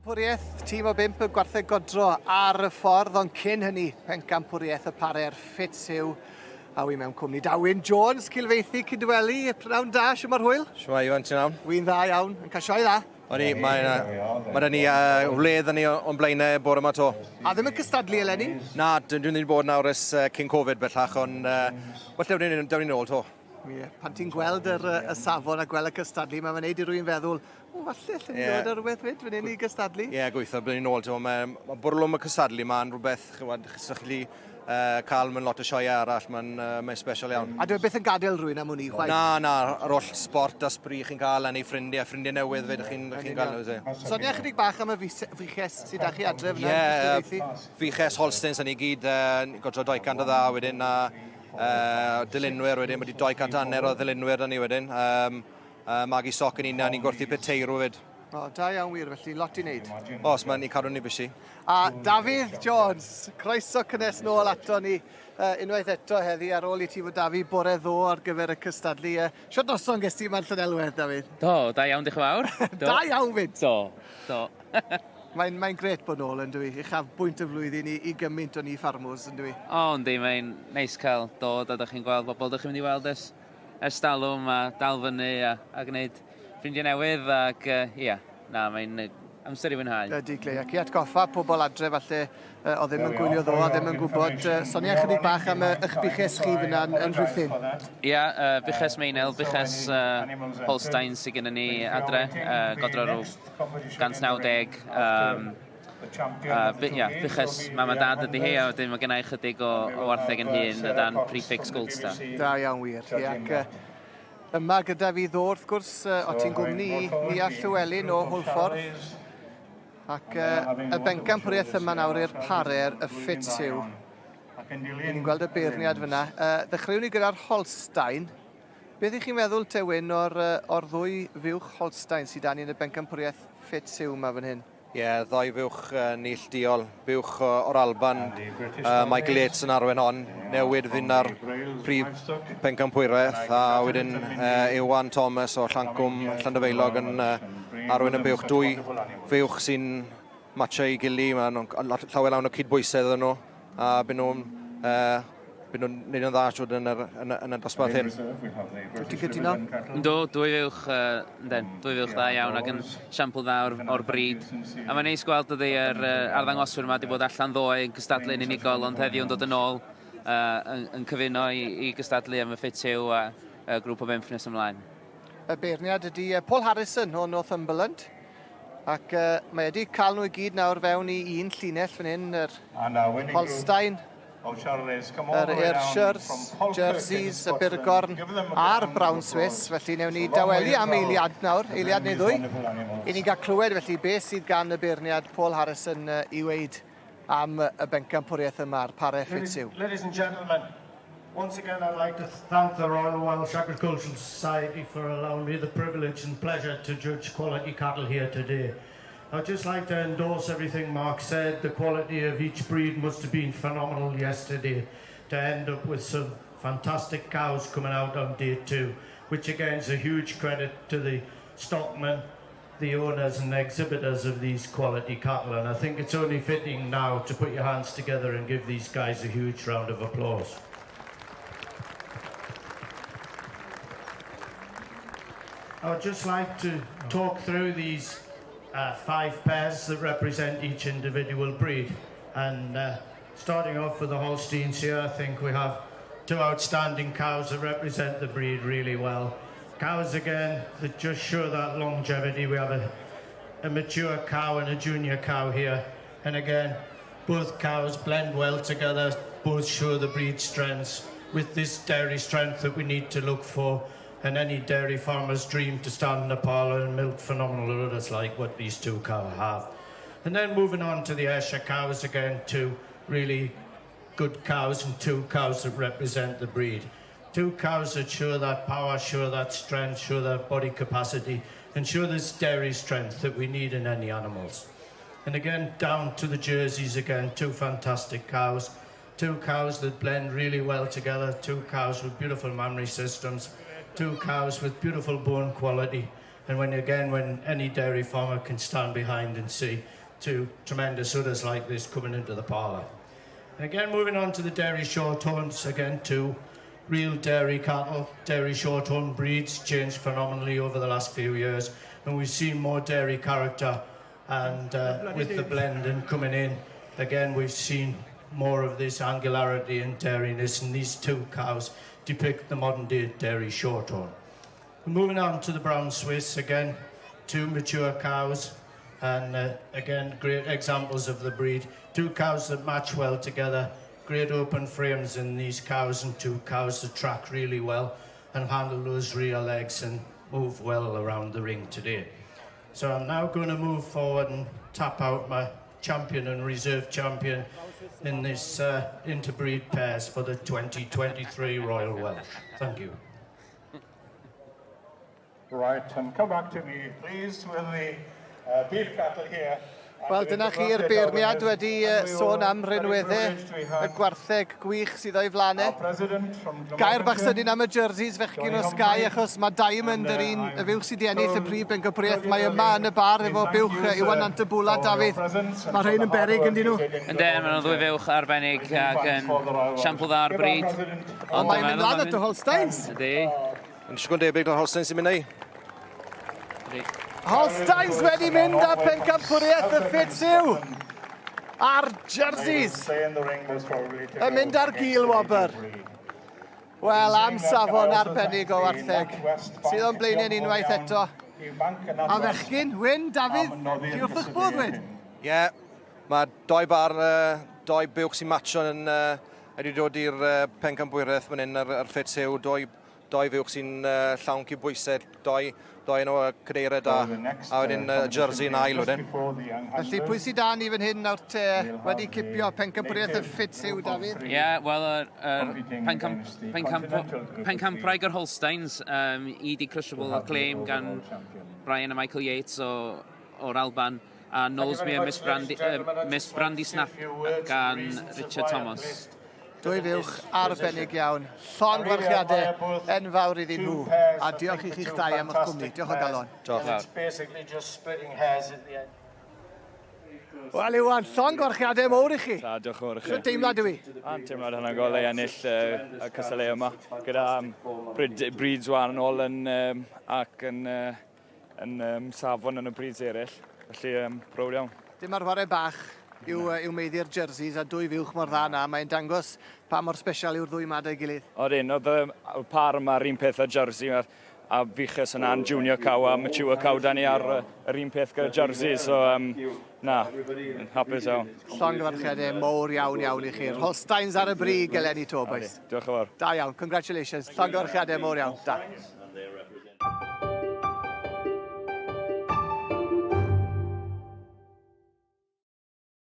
Pencampwriaeth, tîm o 5 Gwartheg Godro ar y ffordd, ond cyn hynny, Pencampwriaeth Parau ffit Sioe. A wi mewn cwmni Dawyn Jones, cilfeithi Cydweli, prynawn da, siw mae'r hwyl? Shwai, Iwan, ti'n iawn? Wy'n dda iawn, yn cael sioe dda. O'n i, mae ni wledd yn ni o'n blaenau bore yma to. A ddim yn cystadlu eleni? Na, dwi'n wedi bod nawr ys cyn Covid bellach, ond well, dewn ni'n ôl to. Ie, pan ti'n gweld y safon a gweld y cystadlu, mae'n gwneud i rwy'n feddwl, o, falle lle ni dod ar rhywbeth fyd, fan hyn i gystadlu? Ie, gweithio, byddwn ni'n ôl to. Mae bwrlwm y cystadlu yma'n rhywbeth, sy'ch chi cael mewn lot o sioe arall, mae'n special iawn. A dwi'n beth yn gadael rwy'n am hwnni, chwaith? Na, yr holl sport a sbri chi'n cael, a neu ffrindiau newydd fyd chi'n cael. Sonia chydig bach am y fiches sydd â chi adref na? Ie, fiches Holsteins yn ei gyd, godro 200 o dda wedyn, a dilynwyr wedyn, wedi 200 hanner o dilynwyr yn ni wedyn. Magi soc yn unan, ni'n gwrthi peteirw fyd. O, da iawn wir, felly lot i wneud. Os, mae'n ni cadw ni bysi. A Dafydd Jones, croeso cynnes nôl ato ni unwaith eto heddi ar ôl i ti fod Dafydd bore ddo ar gyfer y cystadlu. Siwt noson ges ti ma'n Llanelwedd, Dafydd? Do, da iawn, diolch yn fawr. Da iawn fyd? Do. Mae'n gret bod nôl yn dwi. Uchaf bwynt y flwyddyn i gymaint o ni ffarmwrs yn dwi. O, yndi, mae'n neis cael dod a da chi'n gweld bobl da chi'n mynd i weld ers talwm a dal fyny a gwneud ffrindiau newydd ac mae'n amser i fwynhau. Ydy, Glei, ac i atgoffa pobl adre falle o ddim yn gwylio ddo, a ddim yn gwybod. Sonia chydig bach am eich buches chi fyna yn Rhwythyn. Ia, buches Meinel, buches Holstein sydd gennym ni adre, godro rhyw 190. Buches mam a dad ydy hi, a wedyn mae gennau chydig o wartheg yn hun y dan prefix Goldstar. Da iawn wir, ac yma gyda fi ddod, wrth gwrs, o ti'n gwmni ni a Llywelyn o Hwlffordd. Ac y Pencampwriaeth yma nawr i'r parer y ffit Sioe. Ni'n gweld y beirniad fyna. Ddechreuwn ni gyda'r Holstein. Beth ych chi'n meddwl, Tewyn, o'r ddwy fiwch Holstein sydd dan ni'n y Pencampwriaeth ffit Sioe yma fan hyn? Ie, ddoi fiwch neilldiol, fiwch o'r Alban, Michael Yates yn arwen hon, newid fynd ar prif Pencampwriaeth, a wedyn Iwan Thomas o Llancwm Llandyfeilog yn arwen y fiwch. Dwy fiwch sy'n matcha i gili, mae'n llawer lawn o cydbwysedd yn nhw, a byd nhw'n neud yn dda siwr yn y dosbarth hyn. Wyt ti'n gytuno? Ynddo, dwy fiwch dda iawn ac yn siampl dda o'r bryd. A mae'n neis gweld ydy yr arddangoswyr yma wedi bod allan ddoe yn cystadlu'n unigol, ond heddiw yn dod yn ôl yn cyfuno i gystadlu am y ffit Sioe a grŵp o 5 nes ymlaen. Y beirniad ydy Paul Harrison o Northumberland. Ac mae wedi cael nhw i gyd nawr fewn i un llinell fan hyn, yr Holstein, yr Ayrshires, Jerseys, y Burgorn a'r Brown Swiss. Felly newn ni daweli am eiliad nawr, eiliad neu ddwy. I ni gael clywed felly beth sydd gan y beirniad Paul Harrison i weid am y Pencampwriaeth yma ar Parau ffit Sioe. Ladies and gentlemen, once again I'd like to thank the Royal Welsh Agricultural Society for allowing me the privilege and pleasure to judge quality cattle here today. I'd just like to endorse everything Mark said. The quality of each breed must have been phenomenal yesterday to end up with some fantastic cows coming out on day 2, which again is a huge credit to the stockmen, the owners and the exhibitors of these quality cattle, and I think it's only fitting now to put your hands together and give these guys a huge round of applause. I would just like to talk through these 5 pairs that represent each individual breed, and starting off with the Holsteins here, I think we have 2 outstanding cows that represent the breed really well. Cows again that just show that longevity. We have a mature cow and a junior cow here, and again both cows blend well together, both show the breed strengths with this dairy strength that we need to look for, and any dairy farmer's dream to stand in the parlour and milk phenomenal udders like what these 2 cows have. And then moving on to the Ayrshire cows, again 2 really good cows and 2 cows that represent the breed. 2 cows that show that power, show that strength, show that body capacity, and show this dairy strength that we need in any animals. And again, down to the Jerseys again, 2 fantastic cows. 2 cows that blend really well together, 2 cows with beautiful mammary systems, 2 cows with beautiful bone quality, And when any dairy farmer can stand behind and see two tremendous udders like this coming into the parlour. And again, moving on to the dairy shorthorns, again, two real dairy cattle. Dairy shorthorn breeds changed phenomenally over the last few years, and we've seen more dairy character, and with the blending coming in, again, we've seen more of this angularity and dairiness, and these two cows depict the modern day dairy shorthorn. Moving on to the brown Swiss, again, two mature cows, and again, great examples of the breed. Two cows that match well together, great open frames in these cows, and two cows that track really well and handle those rear legs and move well around the ring today. So I'm now going to move forward and tap out my champion and reserve champion in this interbreed pairs for the 2023 Royal Welsh. Thank you. Right, and come back to me, please, with the beef cattle here. Wel, dyna chi'r beirniad wedi sôn am rinweddau y gwartheg gwych sydd o'i flanau. Gair bach sydyn am y jerseys fechgyn o Sky, achos mae Diamond yr un y fiwch sydd wedi ennill y prif Pencampwriaeth. Mae yma yn y bar efo biwch Iwan Antybwla, Dafydd. Mae rhain yn berig yn dyn nhw. Ynddo, mae nhw'n ddwy fiwch arbennig ac yn siampl dda ar bryd. Ond mae'n mynd lan at y Holsteins. Ydy. Yn siŵr debyg na'r Holsteins sy'n mynd ei. Holsteins wedi mynd â Pencampwriaeth y Sioe ar jerseys. Yn mynd ar gil wobr. Wel, am safon arbennig o wartheg. Sydd o'n blaenau unwaith eto. A fechgyn, Wyn, Dafydd, chi wrth eich bod, Wyn? Ie, mae doi buwch sy'n matcho yn wedi dod i'r Pencampwriaeth fan hyn ar Sioe. Doi fiwch sy'n llawn cybwysau, doi yn o cadeired da, a wedyn jersey yn ail wedyn. Felly, pwy sydd da ni fan hyn nawr te wedi cipio Pencampwriaeth y Sioe, Dafydd? Ie, wel, Pencampwriaeth yr Holsteins i di crushable claim gan Brian a Michael Yates o'r Alban, a Knowlesmere Miss Brandy Snap gan Richard Thomas. Dwy fiwch arbennig iawn. Llon gwarchiadau enfawr iddyn nhw. A diolch i chi'ch dau am eich cwmni. Diolch o galon. Diolch. Wel, Iwan, llon gwarchiadau mowr i chi. Diolch yn fawr i chi. Sy'n teimlad yw i? Teimlad hynny'n gol ei ennill y cysylltu yma. Gyda breeds wahanol ac yn safon yn y breeds eraill. Felly, browd iawn. Dim arferau bach yw meiddi'r jerseys a dwy fiwch mor dda na. Mae'n dangos pa mor special yw'r ddwy mad ei gilydd. Oedd y par yma'r un peth o jersey a fichus yna'n junior cow a mature cow da ni ar yr un peth gyda jersey. So, hapus iawn. Llon gyfarchiadau mowr iawn i chi'r Holsteins ar y brig eleni to, boys. Diolch yn fawr. Da iawn, congratulations. Llon gyfarchiadau mowr iawn. Da.